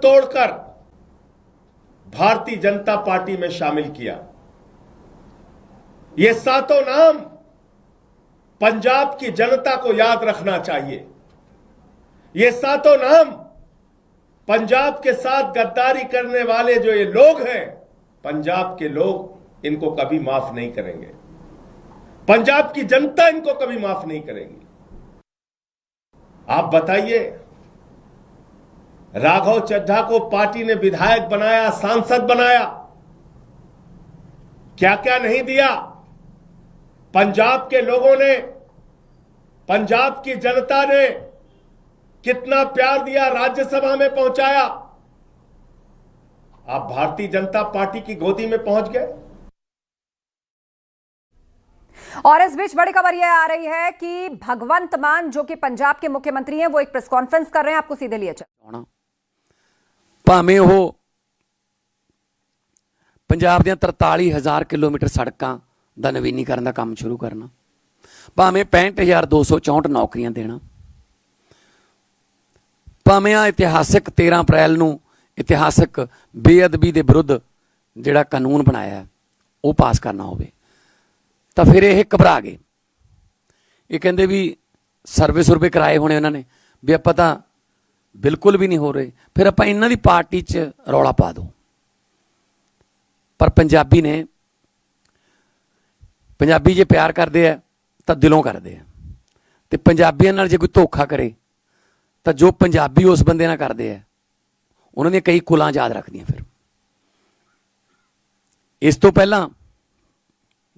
तोड़कर भारतीय जनता पार्टी में शामिल किया। ये सातों नाम पंजाब की जनता को याद रखना चाहिए। ये सातों नाम पंजाब के साथ गद्दारी करने वाले जो ये लोग हैं, पंजाब के लोग इनको कभी माफ नहीं करेंगे। पंजाब की जनता इनको कभी माफ नहीं करेगी। आप बताइए, राघव चड्ढा को पार्टी ने विधायक बनाया, सांसद बनाया, क्या क्या नहीं दिया। पंजाब के लोगों ने, पंजाब की जनता ने कितना प्यार दिया, राज्यसभा में पहुंचाया। आप भारतीय जनता पार्टी की गोदी में पहुंच गए। और इस बीच बड़ी खबर यह आ रही है कि भगवंत मान जो कि पंजाब के मुख्यमंत्री हैं, वो एक प्रेस कॉन्फ्रेंस कर रहे हैं। आपको सीधे लिए चल भावें ਉਹ ਪੰਜਾਬ ਦੀਆਂ 43,000 ਕਿਲੋਮੀਟਰ ਸੜਕਾਂ ਦਾ ਨਵੀਨੀਕਰਨ ਦਾ ਕੰਮ ਸ਼ੁਰੂ ਕਰਨਾ, ਭਾਵੇਂ 65,264 ਨੌਕਰੀਆਂ ਦੇਣਾ, ਭਾਵੇਂ ਆ ਇਤਿਹਾਸਕ 13 ਅਪ੍ਰੈਲ ਨੂੰ ਇਤਿਹਾਸਕ ਬੇਅਦਬੀ ਦੇ ਵਿਰੁੱਧ ਜਿਹੜਾ ਕਾਨੂੰਨ ਬਣਾਇਆ ਉਹ ਪਾਸ ਕਰਨਾ ਹੋਵੇ, ਤਾਂ ਫਿਰ ਇਹ ਘਬਰਾ ਗਏ। ਇਹ ਕਹਿੰਦੇ ਵੀ ਸਰਵੇ ਸੁਰਵੇ ਕਰਾਏ ਹੋਣੇ ਉਹਨਾਂ ਨੇ ਵੀ ਆਪਾਂ ਤਾਂ ਬਿਲਕੁਲ ਵੀ ਨਹੀਂ ਹੋ ਰਹੇ, ਫਿਰ ਆਪਾਂ ਇਹਨਾਂ ਦੀ ਪਾਰਟੀ 'ਚ ਰੌਲਾ ਪਾ ਦਿਓ। ਪਰ ਪੰਜਾਬੀ ਨੇ, ਪੰਜਾਬੀ ਜੇ ਪਿਆਰ ਕਰਦੇ ਆ ਤਾਂ ਦਿਲੋਂ ਕਰਦੇ ਆ, ਤੇ ਪੰਜਾਬੀਆਂ ਨਾਲ ਜੇ ਕੋਈ ਧੋਖਾ ਕਰੇ ਤਾਂ ਜੋ ਪੰਜਾਬੀ ਉਸ ਬੰਦੇ ਨਾਲ ਕਰਦੇ ਆ ਉਹਨਾਂ ਦੀਆਂ ਕਈ ਕੁਲਾਂ ਯਾਦ ਰੱਖਦੀਆਂ। ਫਿਰ ਇਸ ਤੋਂ ਪਹਿਲਾਂ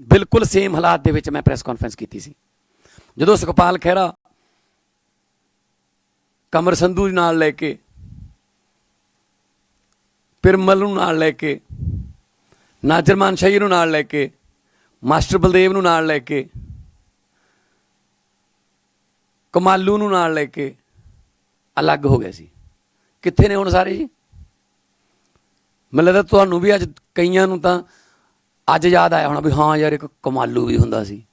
ਬਿਲਕੁਲ ਸੇਮ ਹਾਲਾਤ ਦੇ ਵਿੱਚ ਮੈਂ ਪ੍ਰੈਸ ਕਾਨਫਰੰਸ ਕੀਤੀ ਸੀ, ਜਦੋਂ ਸੁਖਪਾਲ ਖਹਿਰਾ ਕਮਰ ਸੰਧੂ ਨਾਲ ਲੈ ਕੇ, ਪਿਰਮਲ ਨੂੰ ਨਾਲ ਲੈ ਕੇ, ਨਾਜਰ ਮਾਨਸ਼ਾਹੀ ਨੂੰ ਨਾਲ ਲੈ ਕੇ, ਮਾਸਟਰ ਬਲਦੇਵ ਨੂੰ ਨਾਲ ਲੈ ਕੇ, ਕਮਾਲੂ ਨੂੰ ਨਾਲ ਲੈ ਕੇ ਅਲੱਗ ਹੋ ਗਏ ਸੀ। ਕਿੱਥੇ ਨੇ ਹੁਣ ਸਾਰੇ ਜੀ? ਮੈਨੂੰ ਲੱਗਦਾ ਤੁਹਾਨੂੰ ਵੀ ਅੱਜ ਕਈਆਂ ਨੂੰ ਤਾਂ ਅੱਜ ਯਾਦ ਆਇਆ ਹੋਣਾ ਵੀ ਹਾਂ ਯਾਰ ਇੱਕ ਕਮਾਲੂ ਵੀ ਹੁੰਦਾ ਸੀ।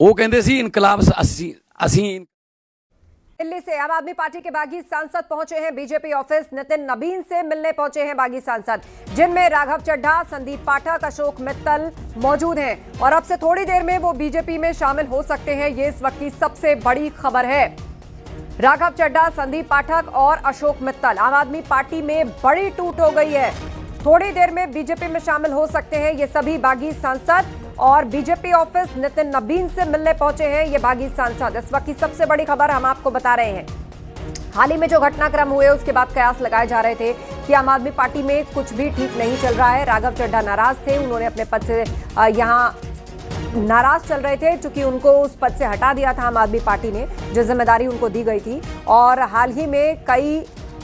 ਉਹ ਕਹਿੰਦੇ ਸੀ ਇਨਕਲਾਬ ਅਸੀਂ। दिल्ली से आम आदमी पार्टी के बागी सांसद पहुंचे हैं बीजेपी ऑफिस। नितिन नबीन से मिलने पहुंचे हैं बागी सांसद, जिनमें राघव चड्ढा, संदीप पाठक, अशोक मित्तल मौजूद हैं और अब से थोड़ी देर में वो बीजेपी में शामिल हो सकते हैं। ये इस वक्त की सबसे बड़ी खबर है। राघव चड्ढा, संदीप पाठक और अशोक मित्तल, आम आदमी पार्टी में बड़ी टूट हो गई है। थोड़ी देर में बीजेपी में शामिल हो सकते हैं ये सभी बागी सांसद। और बीजेपी ऑफिस नितिन नबीन से मिलने पहुंचे हैं ये बागी सांसद। इस वक्त की सबसे बड़ी खबर हम आपको बता रहे हैं। हाल ही में जो घटनाक्रम हुए उसके बाद कयास लगाए जा रहे थे कि आम आदमी पार्टी में कुछ भी ठीक नहीं चल रहा है। राघव चड्ढा नाराज थे, उन्होंने अपने पद से यहाँ नाराज चल रहे थे क्योंकि उनको उस पद से हटा दिया था आम आदमी पार्टी ने, जो जिम्मेदारी उनको दी गई थी। और हाल ही में कई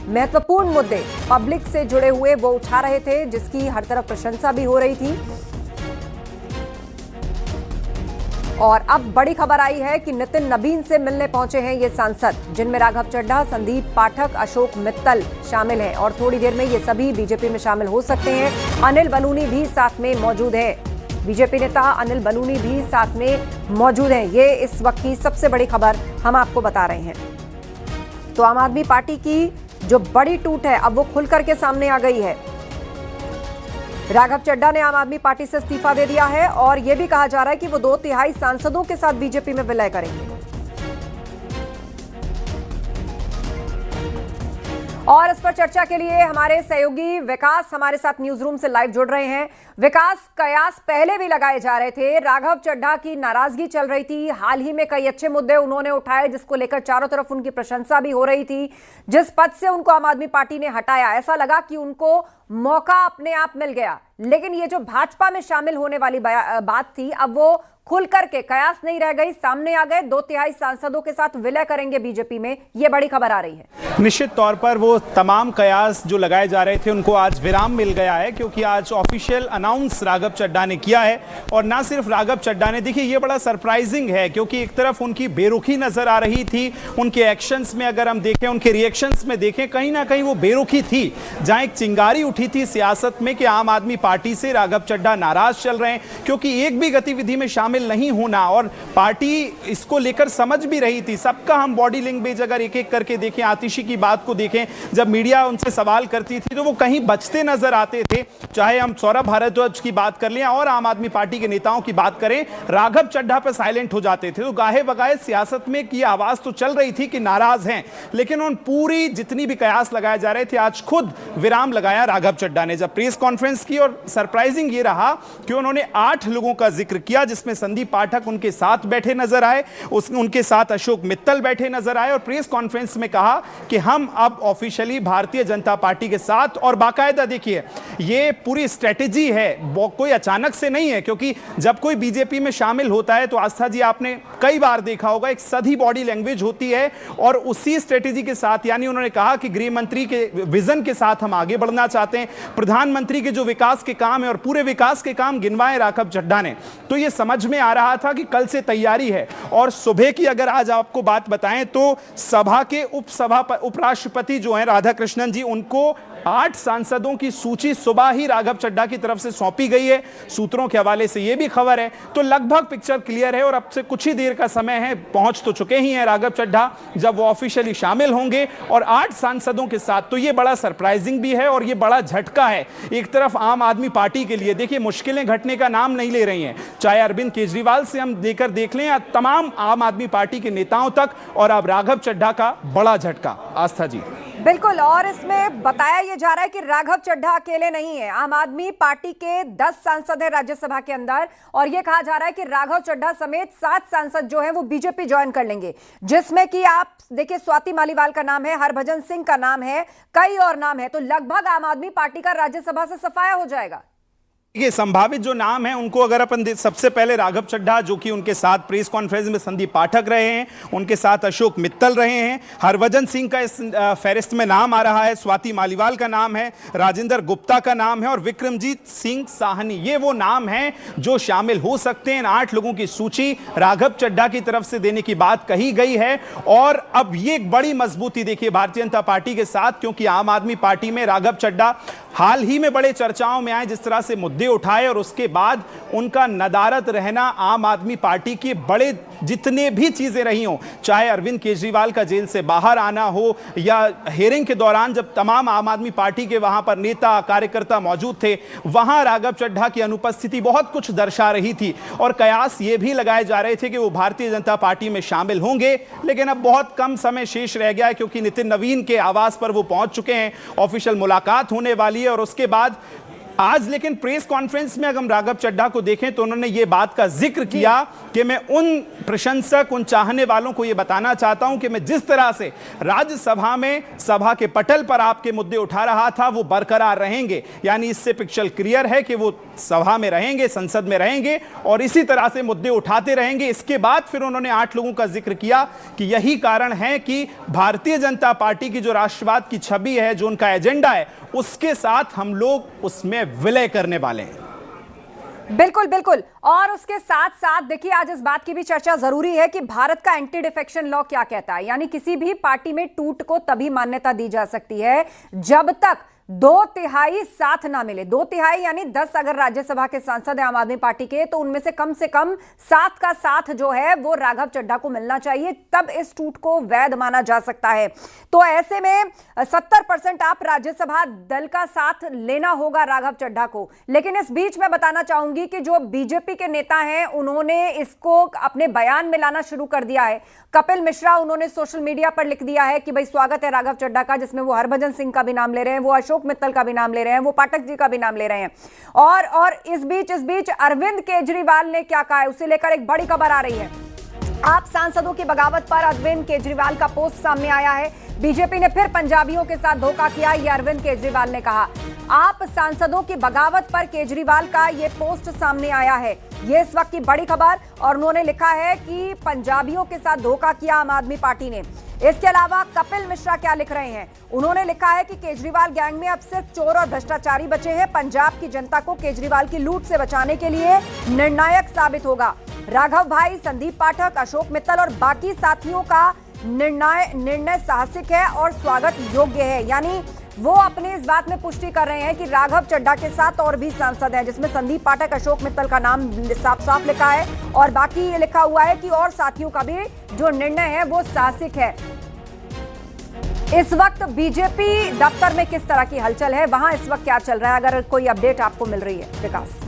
महत्वपूर्ण मुद्दे पब्लिक से जुड़े हुए वो उठा रहे थे, जिसकी हर तरफ प्रशंसा भी हो रही थी। और अब बड़ी खबर आई है कि नितिन नबीन से मिलने पहुंचे हैं ये सांसद, जिनमें राघव चड्ढा, संदीप पाठक, अशोक मित्तल शामिल हैं और थोड़ी देर में ये सभी बीजेपी में शामिल हो सकते हैं। अनिल बलूनी भी साथ में मौजूद है, बीजेपी नेता अनिल बलूनी भी साथ में मौजूद हैं। ये इस वक्त की सबसे बड़ी खबर हम आपको बता रहे हैं। तो आम आदमी पार्टी की जो बड़ी टूट है अब वो खुल करके सामने आ गई है। राघव चड्ढा ने आम आदमी पार्टी से इस्तीफा दे दिया है और यह भी कहा जा रहा है कि वो 2/3 सांसदों के साथ बीजेपी में विलय करेंगे। और इस पर चर्चा के लिए हमारे सहयोगी विकास हमारे साथ न्यूज रूम से लाइव जुड़ रहे हैं। विकास, कयास पहले भी लगाए जा रहे थे, राघव चड्ढा की नाराजगी चल रही थी, हाल ही में कई अच्छे मुद्दे उन्होंने उठाए जिसको लेकर चारों तरफ उनकी प्रशंसा भी हो रही थी। जिस पद से उनको आम आदमी पार्टी ने हटाया, ऐसा लगा कि उनको मौका अपने आप मिल गया। लेकिन ये जो भाजपा में शामिल होने वाली बात थी, अब वो खुल करके कयास नहीं रह गई, सामने आ गए। 2/3 सांसदों के साथ विलय करेंगे बीजेपी में, ये बड़ी खबर आ रही है। निश्चित तौर पर वो तमाम कयास जो लगाए जा रहे थे उनको आज विराम मिल गया है, क्योंकि आज ऑफिशियल अनाउंस राघव चड्ढा ने किया है। और ना सिर्फ राघव चड्ढा ने, देखिए ये बड़ा सरप्राइजिंग है क्योंकि एक तरफ उनकी बेरुखी नजर आ रही थी, उनके एक्शंस में अगर हम देखें, उनके रिएक्शंस में देखें, कहीं ना कहीं वो बेरुखी थी। जहां एक चिंगारी उठी थी सियासत में कि आम आदमी पार्टी से राघव चड्ढा नाराज चल रहे हैं क्योंकि एक भी गतिविधि में शामिल नहीं होना, और पार्टी इसको लेकर समझ भी रही थी। सबका हम बॉडी लैंग्वेज अगर एक एक करके देखें, आतिशी की बात को देखें, जब मीडिया उनसे सवाल करती थी तो वो कहीं बचते नजर आते थे। चाहे हम सौरभ भारद्वाज की बात कर लें और आम आदमी पार्टी के नेताओं की बात करें, राघव चड्ढा पर साइलेंट हो जाते थे। तो गाहे बगाए सियासत में की आवाज तो चल रही थी कि नाराज हैं, लेकिन उन पूरी जितनी भी कयास लगाए जा रहे थे, आज खुद विराम लगाया राघव चड्ढा ने जब प्रेस कॉन्फ्रेंस की। और सरप्राइजिंग ये रहा कि उन्होंने 8 लोगों का जिक्र किया, जिसमें संदीप पाठक उनके साथ बैठे नजर आए, उनके साथ अशोक मित्तल बैठे नजर आए, और प्रेस कॉन्फ्रेंस में कहा कि हम अब ऑफिशियली भारतीय जनता पार्टी के साथ, और बाकायदा देखिए ये पूरी स्ट्रेटेजी है, कोई अचानक से नहीं है, क्योंकि जब कोई बीजेपी में शामिल होता है तो आस्था जी आपने कई बार देखा होगा एक सधी बॉडी लैंग्वेज होती है, और उसी स्ट्रेटेजी के साथ, यानी उन्होंने कहा कि गृह मंत्री के विजन के साथ हम आगे बढ़ना चाहते हैं, प्रधानमंत्री के जो विकास के काम है और पूरे विकास के काम गिनवाए राघव चड्ढा ने। तो ये समझ में आ रहा था कि कल से तैयारी है। और सुबह की अगर आज आपको बात बताएं तो सभा के उपराष्ट्रपति जो हैं राधाकृष्णन जी, उनको 8 सांसदों की सूची सुबह ही राघव चड्ढा की तरफ से सौंपी गई है। सूत्रों के हवाले से यह भी खबर है। तो लगभग पिक्चर क्लियर है और अब से कुछ ही देर का समय है, पहुंच तो चुके ही हैं राघव चड्ढा, जब वो ऑफिशियली शामिल होंगे और 8 सांसदों के साथ। तो ये बड़ा सरप्राइजिंग भी है और ये बड़ा झटका है एक तरफ आम आदमी पार्टी के लिए। देखिए मुश्किलें घटने का नाम नहीं ले रही हैं, चाहे अरविंद केजरीवाल से हम देकर देख लें या तमाम आम आदमी पार्टी के नेताओं तक, और अब राघव चड्ढा का बड़ा झटका। आस्था जी बिल्कुल, और इसमें बताया यह जा रहा है कि राघव चड्ढा अकेले नहीं है। आम आदमी पार्टी के 10 सांसद हैं राज्यसभा के अंदर, और यह कहा जा रहा है कि राघव चड्ढा समेत 7 सांसद जो हैं वो बीजेपी ज्वाइन कर लेंगे, जिसमें कि आप देखिए स्वाति मालीवाल का नाम है, हरभजन सिंह का नाम है, कई और नाम है। तो लगभग आम आदमी पार्टी का राज्यसभा से सफाया हो जाएगा। ये संभावित जो नाम है उनको अगर अपन सबसे पहले राघव चड्ढा, जो कि उनके साथ प्रेस कॉन्फ्रेंस में संदीप पाठक रहे हैं, उनके साथ अशोक मित्तल रहे हैं, हरभजन सिंह का इस फहरिस्त में नाम आ रहा है, स्वाति मालीवाल का नाम है, राजेंद्र गुप्ता का नाम है और विक्रमजीत सिंह साहनी, ये वो नाम हैं जो शामिल हो सकते हैं। 8 लोगों की सूची राघव चड्ढा की तरफ से देने की बात कही गई है। और अब ये एक बड़ी मजबूती देखिए भारतीय जनता पार्टी के साथ, क्योंकि आम आदमी पार्टी में राघव चड्ढा हाल ही में बड़े चर्चाओं में आए, जिस तरह से मुद्दे उठाए और उसके बाद उनका नदारद रहना आम आदमी पार्टी के बड़े जितने भी चीजें रही हों, चाहे अरविंद केजरीवाल का जेल से बाहर आना हो या हेयरिंग के दौरान जब तमाम आम आदमी पार्टी के वहां पर नेता कार्यकर्ता मौजूद थे, वहां राघव चड्ढा की अनुपस्थिति बहुत कुछ दर्शा रही थी। और कयास ये भी लगाए जा रहे थे कि वो भारतीय जनता पार्टी में शामिल होंगे, लेकिन अब बहुत कम समय शेष रह गया है, क्योंकि नितिन नवीन के आवास पर वो पहुंच चुके हैं, ऑफिशियल मुलाकात होने वाली है। और उसके बाद आज लेकिन प्रेस कॉन्फ्रेंस में अगर हम राघव चड्ढा को देखें तो उन्होंने ये बात का जिक्र किया कि मैं उन प्रशंसक, उन चाहने वालों को ये बताना चाहता हूं कि मैं जिस तरह से राज्यसभा में सभा के पटल पर आपके मुद्दे उठा रहा था वो बरकरार रहेंगे। यानी इससे पिक्चर क्लियर है कि वो सभा में रहेंगे, संसद में रहेंगे और इसी तरह से मुद्दे उठाते रहेंगे। इसके बाद फिर उन्होंने 8 लोगों का जिक्र किया कि यही कारण है कि भारतीय जनता पार्टी की जो राष्ट्रवाद की छवि है, जो उनका एजेंडा है, उसके साथ हम लोग उसमें विलय करने वाले हैं। बिल्कुल बिल्कुल। और उसके साथ साथ देखिए आज इस बात की भी चर्चा जरूरी है कि भारत का एंटी डिफेक्शन लॉ क्या कहता है। यानी किसी भी पार्टी में टूट को तभी मान्यता दी जा सकती है जब तक 2/3 साथ ना मिले। 2/3 यानी 10 अगर राज्यसभा के सांसद हैं आम आदमी पार्टी के, तो उनमें से कम 7 का साथ जो है वो राघव चड्ढा को मिलना चाहिए, तब इस टूट को वैध माना जा सकता है। तो ऐसे में 70% आप राज्यसभा दल का साथ लेना होगा राघव चड्ढा को। लेकिन इस बीच मैं बताना चाहूंगी कि जो बीजेपी के नेता हैं उन्होंने इसको अपने बयान में लाना शुरू कर दिया है। कपिल मिश्रा उन्होंने सोशल मीडिया पर लिख दिया है कि भाई स्वागत है राघव चड्ढा का, जिसमें वो हरभजन सिंह का भी नाम ले रहे हैं, वो अशोक मित्तल का भी नाम ले रहे हैं, वो पाठक जी का भी नाम ले रहे हैं। और इस बीच अरविंद केजरीवाल ने क्या कहा है उसे लेकर एक बड़ी खबर आ रही है। आप सांसदों की बगावत पर अरविंद केजरीवाल का पोस्ट सामने आया है। बीजेपी ने फिर पंजाबियों के साथ धोखा किया, ये अरविंद केजरीवाल ने कहा। आप सांसदों की बगावत पर केजरीवाल का ये पोस्ट सामने आया है, ये इस वक्त की बड़ी खबर। और उन्होंने लिखा है कि पंजाबियों के साथ धोखा किया आम आदमी पार्टी ने। इसके अलावा कपिल मिश्रा क्या लिख रहे हैं, उन्होंने लिखा है कि केजरीवाल गैंग में अब सिर्फ चोर और भ्रष्टाचारी बचे हैं। पंजाब की जनता को केजरीवाल की लूट से बचाने के लिए निर्णायक साबित होगा। राघव भाई, संदीप पाठक, अशोक मित्तल और बाकी साथियों का निर्णय साहसिक है और स्वागत योग्य है। यानी वो अपने इस बात में पुष्टि कर रहे हैं कि राघव चड्ढा के साथ और भी सांसद हैं, जिसमें संदीप पाठक, अशोक मित्तल का नाम साफ साफ लिखा है और बाकी ये लिखा हुआ है कि और साथियों का भी जो निर्णय है वो साहसिक है। इस वक्त बीजेपी दफ्तर में किस तरह की हलचल है, वहां इस वक्त क्या चल रहा है, अगर कोई अपडेट आपको मिल रही है विकास?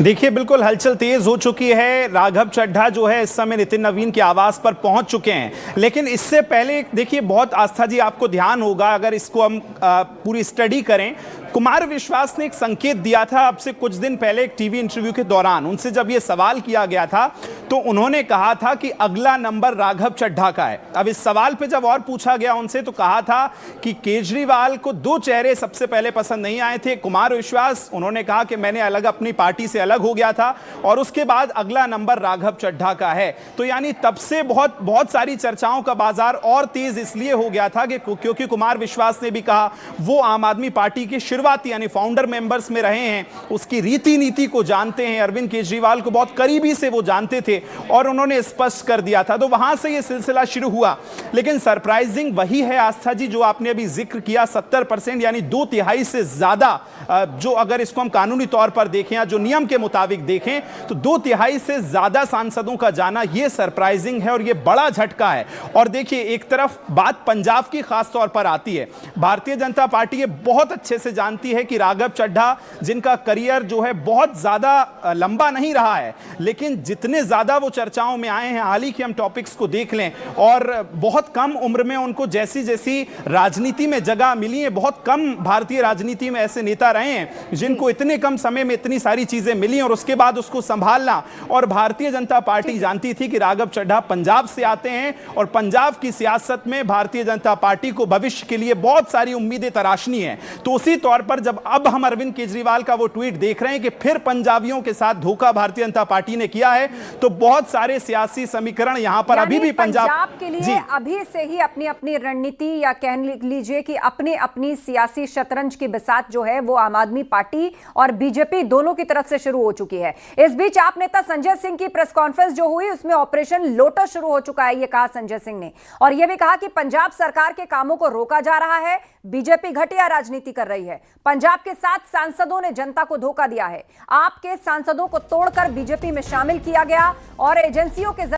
देखिए, बिल्कुल हलचल तेज हो चुकी है। राघव चड्ढा जो है इस समय नितिन नवीन के आवास पर पहुंच चुके हैं, लेकिन इससे पहले देखिए, बहुत आस्था जी आपको ध्यान होगा, अगर इसको हम पूरी स्टडी करें, कुमार विश्वास ने एक संकेत दिया था अब से कुछ दिन पहले एक टीवी इंटरव्यू के दौरान। उनसे जब ये सवाल किया गया था तो उन्होंने कहा था कि अगला नंबर राघव चड्ढा का है। अब इस सवाल पे जब और पूछा गया उनसे तो कहा था कि केजरीवाल को दो चेहरे सबसे पहले पसंद नहीं आए थे, कुमार विश्वास, उन्होंने कहा कि मैंने अलग अपनी पार्टी से अलग हो गया था, और उसके बाद अगला नंबर राघव चड्ढा का है। तो यानी तब से बहुत सारी चर्चाओं का बाजार और तेज इसलिए हो गया था कि क्योंकि कुमार विश्वास ने भी कहा वो आम आदमी पार्टी के शुरुआती यानी फाउंडर मेंबर्स में रहे हैं, उसकी रीति नीति को जानते हैं, अरविंद केजरीवाल को बहुत करीबी से वो जानते थे और उन्होंने स्पष्ट कर दिया था। तो वहां से ये सिलसिला शुरू हुआ। लेकिन सरप्राइजिंग वही है आस्था जी जो आपने अभी जिक्र किया, 70% यानी 2/3 से ज्यादा, जो अगर इसको हम कानूनी तौर पर देखें या जो नियम के मुताबिक देखें तो 2/3 से ज्यादा सांसदों का जाना ये सरप्राइजिंग है और ये बड़ा झटका है। और देखिए, एक तरफ बात पंजाब की खास तौर पर आती है, भारतीय जनता पार्टी ये बहुत अच्छे से जानती है कि राघव चड्ढा, जिनका करियर जो है बहुत ज्यादा लंबा नहीं रहा है, लेकिन जितने ज्यादा वो चर्चाओं में आए हैं, हाल ही के हम टॉपिक्स को देख लें, और बहुत कम उम्र में उनको जैसी जैसी राजनीति में जगह मिली है, बहुत कम भारतीय राजनीति में ऐसे नेता रहे हैं जिनको इतने कम समय में इतनी सारी चीजें मिली और उसके बाद उसको संभालना। और भारतीय जनता पार्टी जानती थी कि राघव चड्ढा पंजाब से आते हैं और पंजाब की सियासत में भारतीय जनता पार्टी को भविष्य के लिए बहुत सारी उम्मीदें तराशनी है। तो उसी तौर पर जब अब हम अरविंद केजरीवाल का वो ट्वीट देख रहे हैं कि फिर पंजाबियों के साथ धोखा भारतीय जनता पार्टी ने किया है, तो बहुत सारे सियासी समीकरण यहां पर अभी भी पंजाब के लिए अभी से ही अपनी अपनी रणनीति या कह लीजिए कि अपनी अपनी सियासी शतरंज की बिसात जो है वो आम आदमी पार्टी और बीजेपी दोनों की तरफ से शुरू हो चुकी है। इस बीच आप नेता संजय सिंह की प्रेस कॉन्फ्रेंस जो हुई उसमें ऑपरेशन लोटस शुरू हो चुका है, ये कहा संजय सिंह ने, और यह भी कहा कि पंजाब सरकार के कामों को रोका जा रहा है, बीजेपी घटिया राजनीति कर रही है, पंजाब के 7 सांसदों ने जनता को धोखा दिया है, आपके सांसदों को तोड़कर बीजेपी में शामिल किया गया और एजेंसियों के